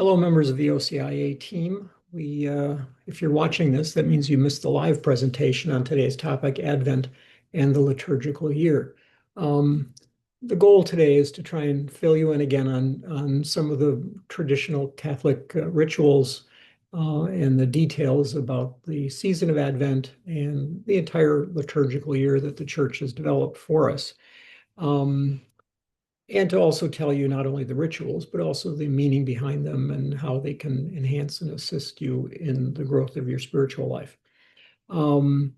Hello, members of the OCIA team. If you're watching this, that means you missed the live presentation on today's topic, Advent and the liturgical year. Um, the goal today is to try and fill you in again on some of the traditional Catholic rituals and the details about the season of Advent and the entire liturgical year that the Church has developed for us. Um, and to also tell you not only the rituals, but also the meaning behind them and how they can enhance and assist you in the growth of your spiritual life. Um,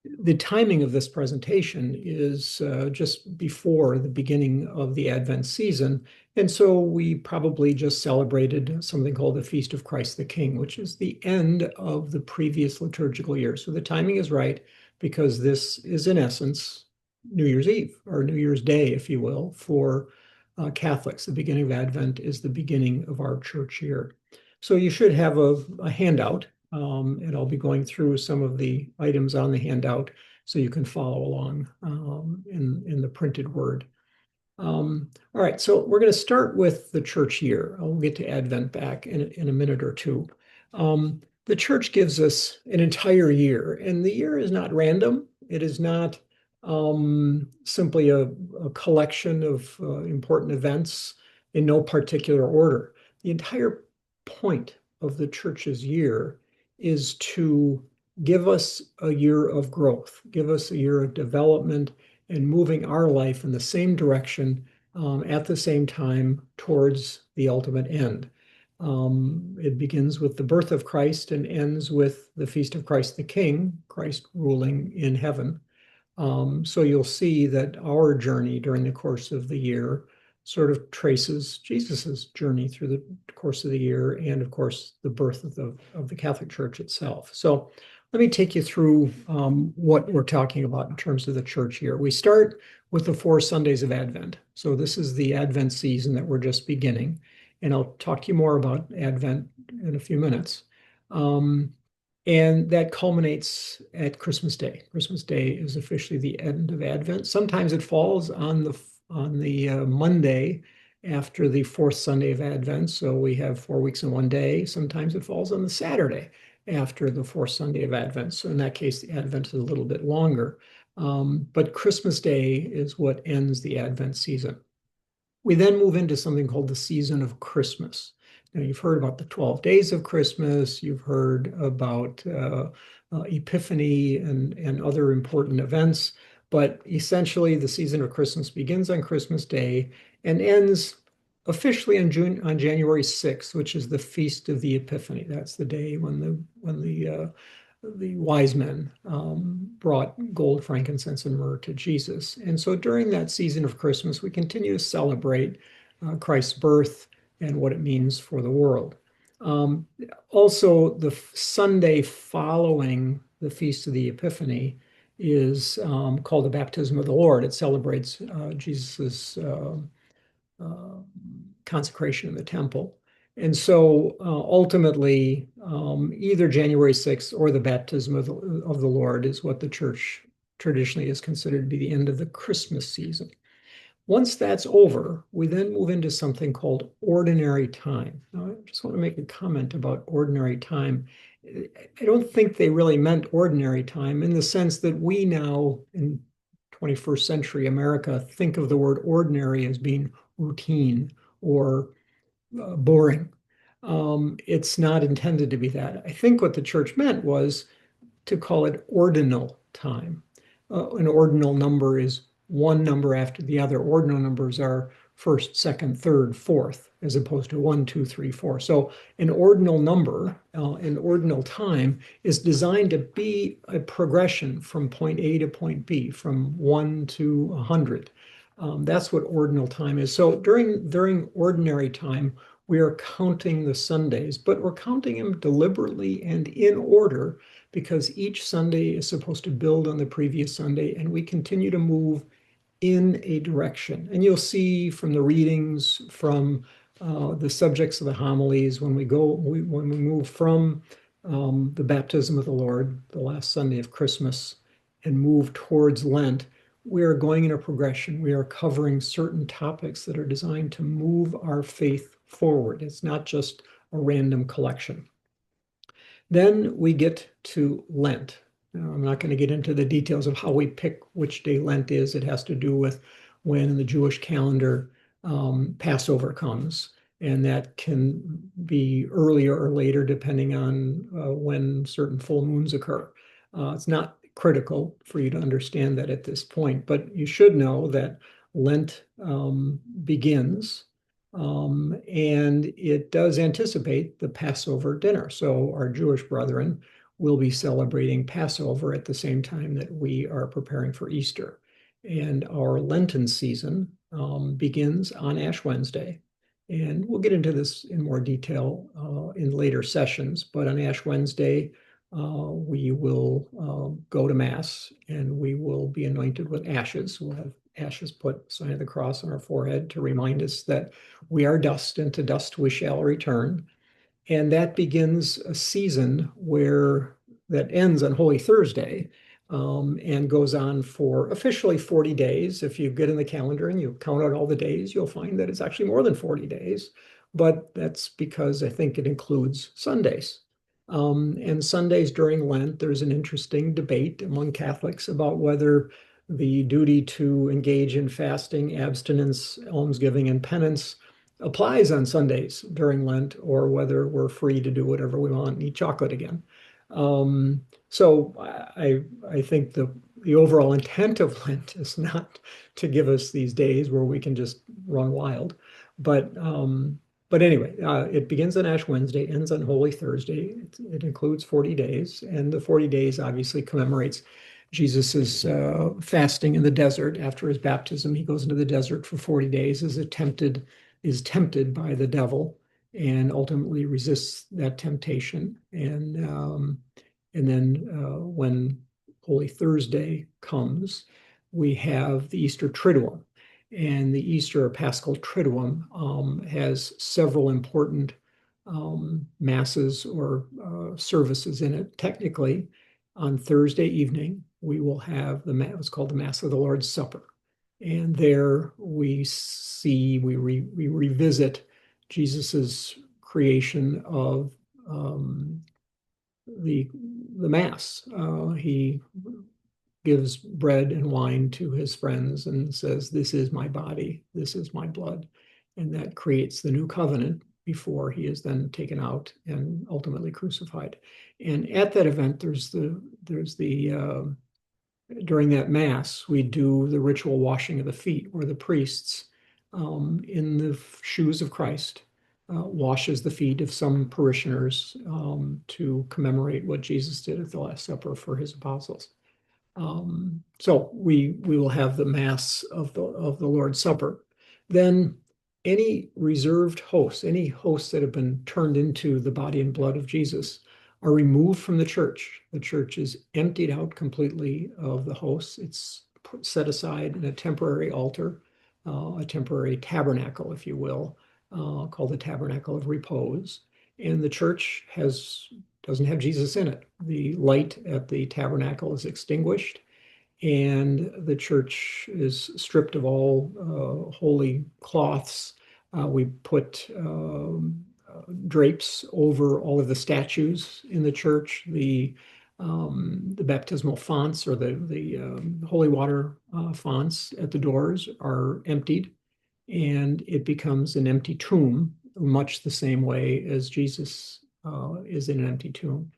the timing of this presentation is just before the beginning of the Advent season. And so we probably just celebrated something called the Feast of Christ the King, which is the end of the previous liturgical year. So the timing is right because this is, in essence, New Year's Eve or New Year's Day, if you will, for Catholics. The beginning of Advent is the beginning of our church year. So you should have a handout, and I'll be going through some of the items on the handout so you can follow along in the printed word. All right, so we're going to start with the church year. I'll get to Advent back in a minute or two. The church gives us an entire year, and the year is not random. It is not simply a collection of important events in no particular order. The entire point of the church's year is to give us a year of growth, give us a year of development and moving our life in the same direction at the same time towards the ultimate end. It begins with the birth of Christ and ends with the Feast of Christ the King, Christ ruling in heaven. So you'll see that our journey during the course of the year sort of traces Jesus's journey through the course of the year and, of course, the birth of the Catholic Church itself. So let me take you through what we're talking about in terms of the church year. We start with the 4 Sundays of Advent. So this is the Advent season that we're just beginning. And I'll talk to you more about Advent in a few minutes. And that culminates at Christmas Day. Christmas Day is officially the end of Advent. Sometimes it falls on the Monday after the 4th Sunday of Advent. So we have 4 weeks in one day. Sometimes it falls on the Saturday after the 4th Sunday of Advent. So in that case, the Advent is a little bit longer. But Christmas Day is what ends the Advent season. We then move into something called the season of Christmas. Now, you've heard about the 12 days of Christmas, you've heard about Epiphany and other important events, but essentially the season of Christmas begins on Christmas Day and ends officially on January 6th, which is the Feast of the Epiphany. That's the day when the wise men brought gold, frankincense, and myrrh to Jesus. And so during that season of Christmas, we continue to celebrate Christ's birth and what it means for the world. Also, the Sunday following the Feast of the Epiphany is called the Baptism of the Lord. It celebrates Jesus's consecration in the temple. And so ultimately, either January 6th or the baptism of the Lord is what the church traditionally is considered to be the end of the Christmas season. Once that's over, we then move into something called ordinary time. Now, I just want to make a comment about ordinary time. I don't think they really meant ordinary time in the sense that we now in 21st century America think of the word ordinary as being routine or boring. It's not intended to be that. I think what the church meant was to call it ordinal time. An ordinal number is one number after the other. Ordinal numbers are first, second, third, fourth, as opposed to 1, 2, 3, 4. So an ordinal number, an ordinal time, is designed to be a progression from point A to point B, from 1 to 100. That's what ordinal time is. So during ordinary time, we are counting the Sundays, but we're counting them deliberately and in order because each Sunday is supposed to build on the previous Sunday, and we continue to move in a direction. And you'll see from the readings, from the subjects of the homilies, when we move from the baptism of the Lord, the last Sunday of Christmas, and move towards Lent, we are going in a progression. We are covering certain topics that are designed to move our faith forward. It's not just a random collection. Then we get to Lent. Now, I'm not going to get into the details of how we pick which day Lent is. It has to do with when in the Jewish calendar Passover comes, and that can be earlier or later depending on when certain full moons occur. It's not critical for you to understand that at this point, but you should know that Lent begins and it does anticipate the Passover dinner. So our Jewish brethren will be celebrating Passover at the same time that we are preparing for Easter. And our Lenten season begins on Ash Wednesday. And we'll get into this in more detail in later sessions. But on Ash Wednesday, we will go to Mass and we will be anointed with ashes. We'll have ashes put, sign of the cross on our forehead to remind us that we are dust and to dust we shall return. And that begins a season where that ends on Holy Thursday and goes on for officially 40 days. If you get in the calendar and you count out all the days, you'll find that it's actually more than 40 days. But that's because I think it includes Sundays. And Sundays during Lent, there's an interesting debate among Catholics about whether the duty to engage in fasting, abstinence, almsgiving, and penance applies on Sundays during Lent, or whether we're free to do whatever we want and eat chocolate again. So I think the overall intent of Lent is not to give us these days where we can just run wild, but anyway, it begins on Ash Wednesday, ends on Holy Thursday. It includes 40 days, and the 40 days obviously commemorates Jesus's fasting in the desert after his baptism. He goes into the desert for 40 days, is tempted by the devil, and ultimately resists that temptation. And then when Holy Thursday comes, we have the Easter Triduum. And the Easter or Paschal Triduum has several important masses or services in it. Technically, on Thursday evening, we will have what's called the Mass of the Lord's Supper. And there we revisit Jesus's creation of the Mass. He gives bread and wine to his friends and says, "This is my body, this is my blood." And that creates the new covenant before he is then taken out and ultimately crucified. And at that event, during that Mass, we do the ritual washing of the feet, where the priests, in the shoes of Christ, washes the feet of some parishioners to commemorate what Jesus did at the Last Supper for his apostles. So we will have the Mass of the Lord's Supper. Then any reserved hosts, any hosts that have been turned into the body and blood of Jesus, are removed from the church. The church is emptied out completely of the hosts. It's set aside in a temporary altar, a temporary tabernacle, if you will, called the Tabernacle of Repose. And the church doesn't have Jesus in it. The light at the tabernacle is extinguished, and the church is stripped of all holy cloths. We put drapes over all of the statues in the church. The baptismal fonts, or the holy water fonts at the doors, are emptied, and it becomes an empty tomb, much the same way as Jesus is in an empty tomb.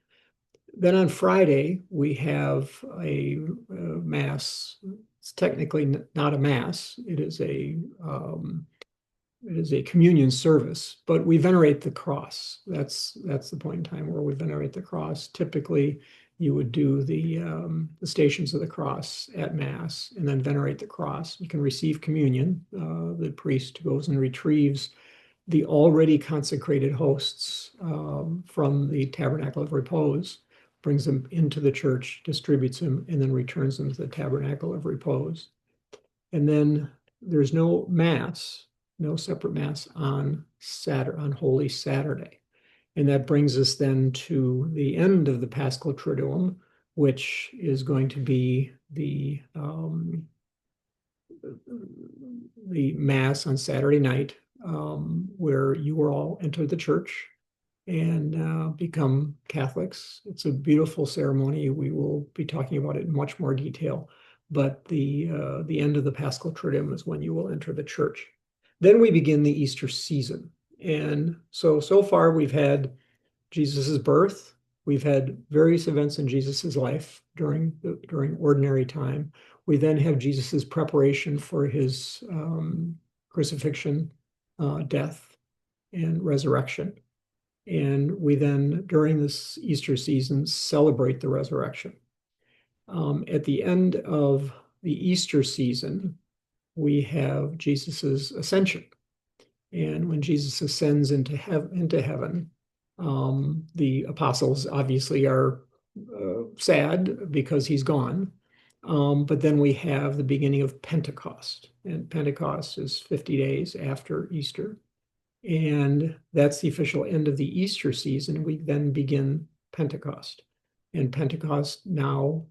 Then on Friday, we have a Mass. It's technically not a Mass. It is a communion service, but we venerate the cross. That's the point in time where we venerate the cross. Typically, you would do the Stations of the Cross at Mass and then venerate the cross. You can receive communion. The priest goes and retrieves the already consecrated hosts from the Tabernacle of Repose, brings them into the church, distributes them, and then returns them to the Tabernacle of Repose. And then there's no Mass, no separate Mass on Holy Saturday. And that brings us then to the end of the Paschal Triduum, which is going to be the Mass on Saturday night, where you will all enter the church and become Catholics. It's a beautiful ceremony. We will be talking about it in much more detail. But the end of the Paschal Triduum is when you will enter the church. Then we begin the Easter season. And so far we've had Jesus's birth. We've had various events in Jesus's life during ordinary time. We then have Jesus's preparation for his crucifixion, death, and resurrection. And we then, during this Easter season, celebrate the resurrection. At the end of the Easter season, we have Jesus's ascension. And when Jesus ascends into heaven, the apostles obviously are sad because he's gone. But then we have the beginning of Pentecost, and Pentecost is 50 days after Easter. And that's the official end of the Easter season. We then begin Pentecost. And Pentecost now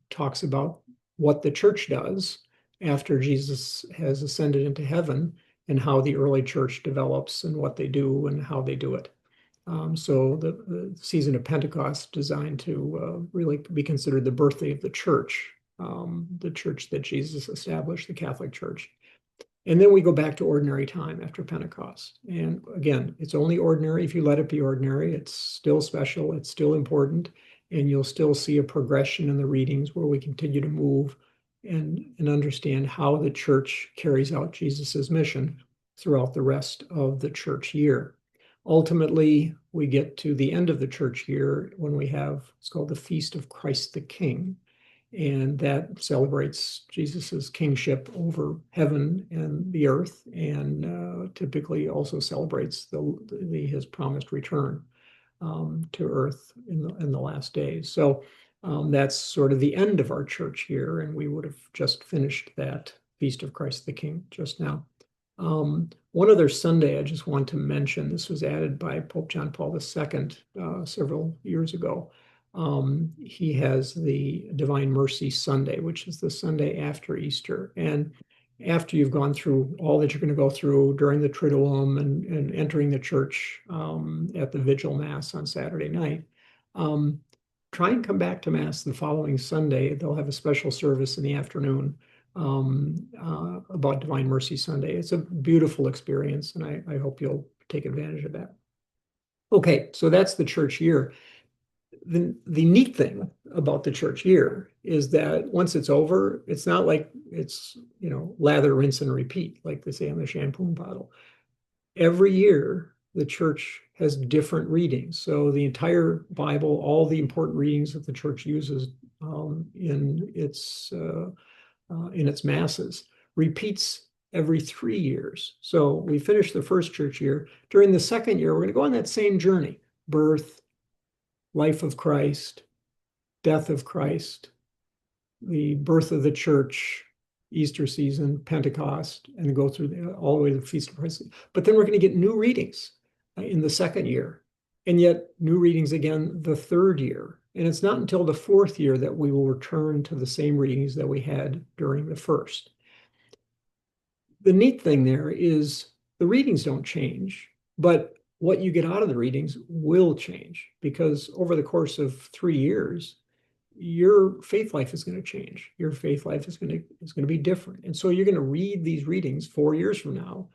talks about what the church does after Jesus has ascended into heaven and how the early church develops and what they do and how they do it. So the season of Pentecost designed to really be considered the birthday of the church that Jesus established, the Catholic Church. And then we go back to ordinary time after Pentecost. And again, it's only ordinary if you let it be ordinary. It's still special, it's still important, and you'll still see a progression in the readings where we continue to move and understand how the church carries out Jesus's mission throughout the rest of the church year. Ultimately, we get to the end of the church year when we have, it's called the Feast of Christ the King. And that celebrates Jesus's kingship over heaven and the earth, and typically also celebrates his promised return to earth in the last days. So that's sort of the end of our church year, and we would have just finished that Feast of Christ the King just now. One other Sunday I just want to mention, this was added by Pope John Paul II several years ago. He has the Divine Mercy Sunday, which is the Sunday after Easter. And after you've gone through all that you're going to go through during the Triduum and entering the church at the Vigil Mass on Saturday night, try and come back to Mass the following Sunday. They'll have a special service in the afternoon about Divine Mercy Sunday. It's a beautiful experience, and I hope you'll take advantage of that. Okay, so that's the church year. The neat thing about the church year is that once it's over, it's not like it's, lather, rinse, and repeat, like they say on the shampoo bottle. Every year, the church has different readings. So the entire Bible, all the important readings that the church uses in its masses, repeats every 3 years. So we finish the first church year. During the second year, we're going to go on that same journey: birth, life of Christ, death of Christ, the birth of the church, Easter season, Pentecost, and go through all the way to the Feast of Christ. But then we're going to get new readings in the second year, and yet new readings again the third year. And it's not until the fourth year that we will return to the same readings that we had during the first. The neat thing there is the readings don't change, but what you get out of the readings will change, because over the course of 3 years, your faith life is going to change. Your faith life is going to be different. And so you're going to read these readings 4 years from now,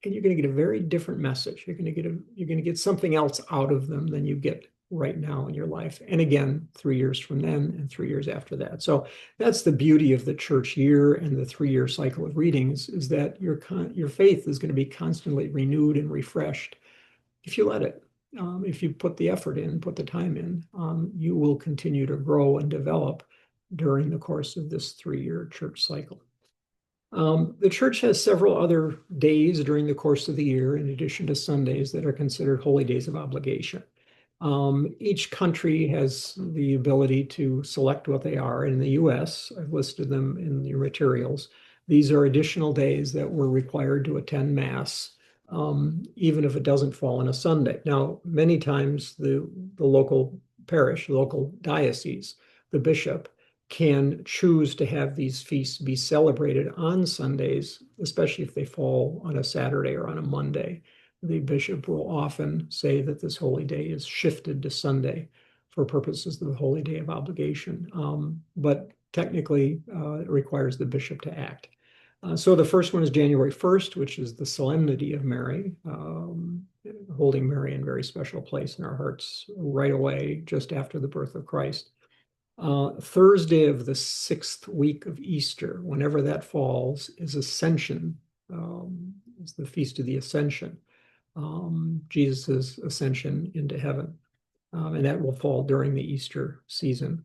and you're going to get a very different message. You're going to get something else out of them than you get right now in your life. And again, 3 years from then and 3 years after that. So that's the beauty of the church year and the 3-year cycle of readings, is that your faith is going to be constantly renewed and refreshed if you let it. If you put the effort in, put the time in, you will continue to grow and develop during the course of this 3-year church cycle. The church has several other days during the course of the year, in addition to Sundays, that are considered holy days of obligation. Each country has the ability to select what they are. In the US, I've listed them in your materials. These are additional days that we're required to attend Mass, even if it doesn't fall on a Sunday. Now, many times the local parish, the local diocese, the bishop can choose to have these feasts be celebrated on Sundays, especially if they fall on a Saturday or on a Monday. the bishop will often say that this holy day is shifted to Sunday for purposes of the holy day of obligation. But technically, it requires the bishop to act. So the first one is January 1st, which is the Solemnity of Mary, holding Mary in very special place in our hearts right away, just after the birth of Christ. Thursday of the 6th week of Easter, whenever that falls, is Ascension. It's the Feast of the Ascension, Jesus' ascension into heaven. And that will fall during the Easter season.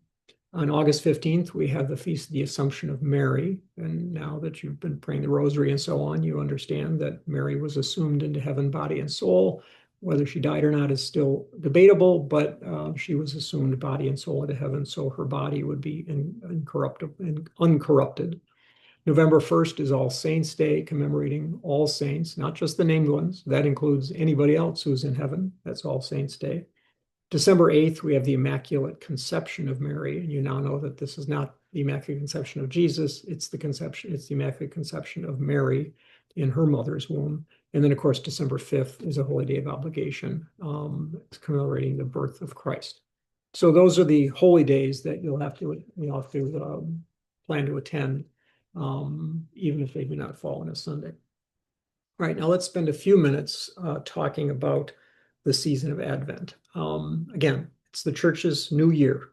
On August 15th, we have the Feast of the Assumption of Mary. And now that you've been praying the rosary and so on, you understand that Mary was assumed into heaven, body and soul. Whether she died or not is still debatable, but she was assumed body and soul into heaven, so her body would be uncorrupted. November 1st is All Saints' Day, commemorating all saints, not just the named ones. That includes anybody else who's in heaven. That's All Saints' Day. December 8th, we have the Immaculate Conception of Mary, and you now know that this is not the Immaculate Conception of Jesus, it's the Immaculate Conception of Mary in her mother's womb. And then, of course, December 5th is a holy day of obligation, commemorating the birth of Christ. So those are the holy days that you'll have to plan to attend, even if they do not fall on a Sunday. All right, now let's spend a few minutes talking about the season of Advent. Again, it's the church's new year.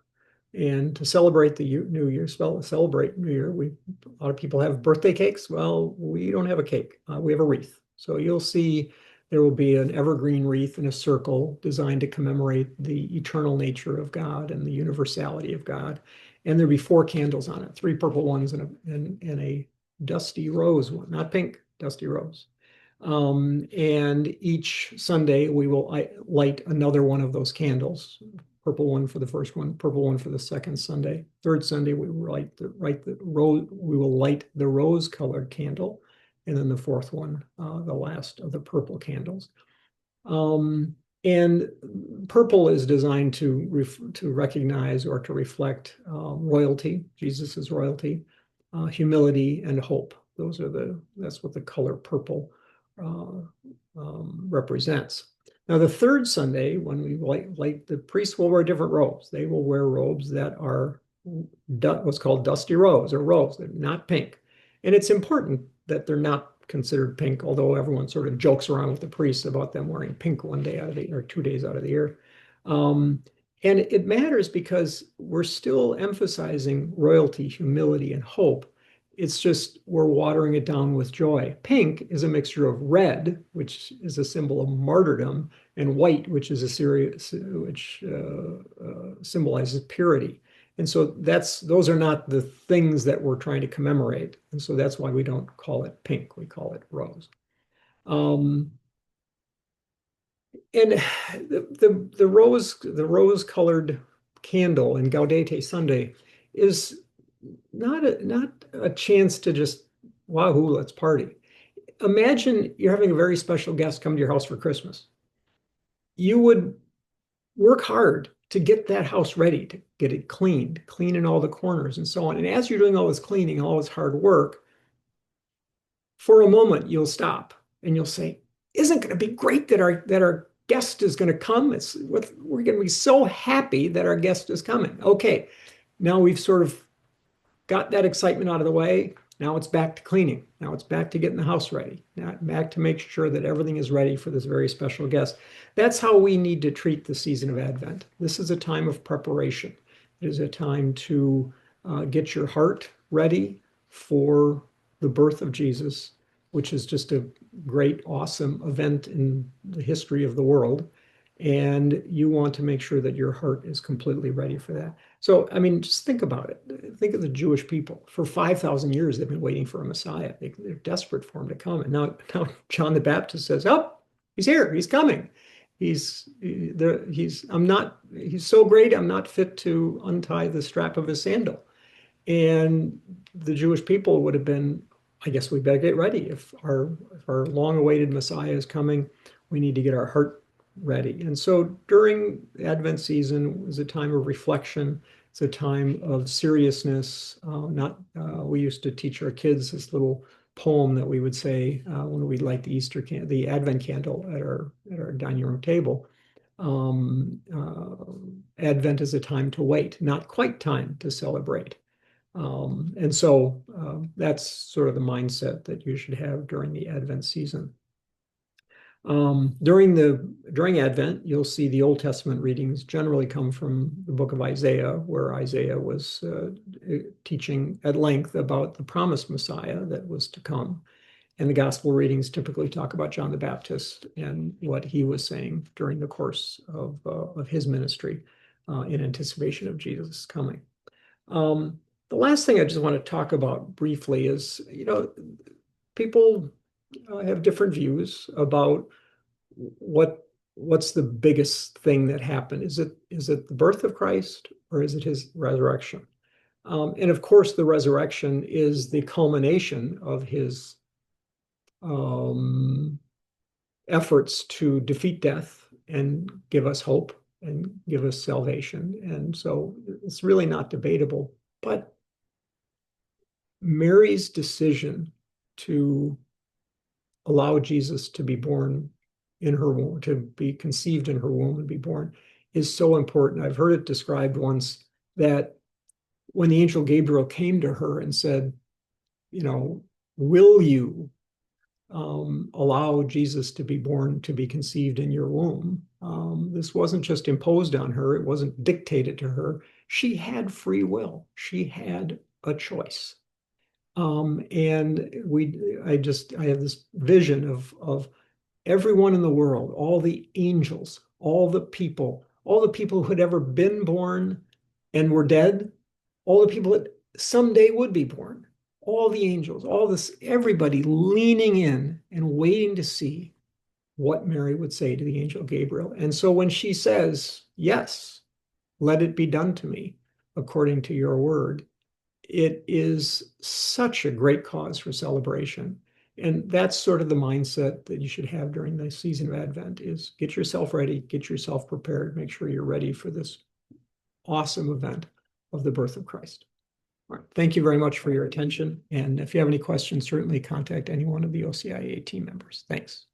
And to celebrate the new year, celebrate New Year, a lot of people have birthday cakes. Well, we don't have a cake. We have a wreath. So you'll see there will be an evergreen wreath in a circle designed to commemorate the eternal nature of God and the universality of God. And there'll be 4 candles on it, 3 purple ones and a dusty rose one, not pink, dusty rose. And each Sunday we will light another one of those candles. Purple one for the first one, purple one for the second Sunday. Third Sunday we will light the rose-colored candle, and then the fourth one, the last of the purple candles. And purple is designed to recognize or to reflect royalty, Jesus's royalty, humility, and hope. That's what the color purple represents. Now, the third Sunday, when we light, the priests will wear different robes. They will wear robes that are what's called dusty rose, or rose. They're not pink. And it's important that they're not considered pink, although everyone sort of jokes around with the priests about them wearing pink one day out of the year, or 2 days out of the year. And it matters because we're still emphasizing royalty, humility, and hope. It's just we're watering it down with joy. Pink is a mixture of red, which is a symbol of martyrdom, and white, which symbolizes purity. And so those are not the things that we're trying to commemorate. And so that's why we don't call it pink, we call it rose. And the rose-colored candle in Gaudete Sunday is not a chance to just wahoo, let's party. Imagine you're having a very special guest come to your house for Christmas. You would work hard to get that house ready, to get it cleaned, clean in all the corners and so on. And as you're doing all this cleaning, all this hard work, for a moment you'll stop and you'll say, "Isn't it going to be great that our guest is going to come? We're going to be so happy that our guest is coming." Okay, now we've sort of got that excitement out of the way. Now it's back to cleaning. Now it's back to getting the house ready. Now back to make sure that everything is ready for this very special guest. That's how we need to treat the season of Advent. This is a time of preparation. It is a time to get your heart ready for the birth of Jesus, which is just a great, awesome event in the history of the world. And you want to make sure that your heart is completely ready for that. So, I mean, just think about it. Think of the Jewish people. For 5,000 years, they've been waiting for a Messiah. They're desperate for him to come. And now John the Baptist says, "Oh, he's here. He's coming. He's so great, I'm not fit to untie the strap of his sandal." And the Jewish people would have been, I guess we better get ready. If our long-awaited Messiah is coming, we need to get our heart ready. And so during Advent season is a time of reflection. It's a time of seriousness. We used to teach our kids this little poem that we would say when we light the Advent candle at our dining room table. Advent is a time to wait, not quite time to celebrate. And so that's sort of the mindset that you should have during the Advent season. During Advent, you'll see the Old Testament readings generally come from the book of Isaiah, where Isaiah was teaching at length about the promised Messiah that was to come. And the gospel readings typically talk about John the Baptist and what he was saying during the course of his ministry in anticipation of Jesus coming. The last thing I just want to talk about briefly is, people have different views about what's the biggest thing that happened. Is it the birth of Christ or is it his resurrection? And of course, the resurrection is the culmination of his efforts to defeat death and give us hope and give us salvation. And so it's really not debatable. But Mary's decision to allow Jesus to be born in her womb, to be conceived in her womb and be born, is so important. I've heard it described once that when the angel Gabriel came to her and said, will you allow Jesus to be born, to be conceived in your womb? This wasn't just imposed on her. It wasn't dictated to her. She had free will. She had a choice. And I have this vision of everyone in the world, all the angels, all the people who had ever been born and were dead, all the people that someday would be born, all the angels, everybody leaning in and waiting to see what Mary would say to the angel Gabriel. And so when she says, yes, let it be done to me according to your word, it is such a great cause for celebration. And that's sort of the mindset that you should have during the season of Advent: is get yourself ready, get yourself prepared, make sure you're ready for this awesome event of the birth of Christ. All right. Thank you very much for your attention. And if you have any questions, certainly contact any one of the OCIA team members. Thanks.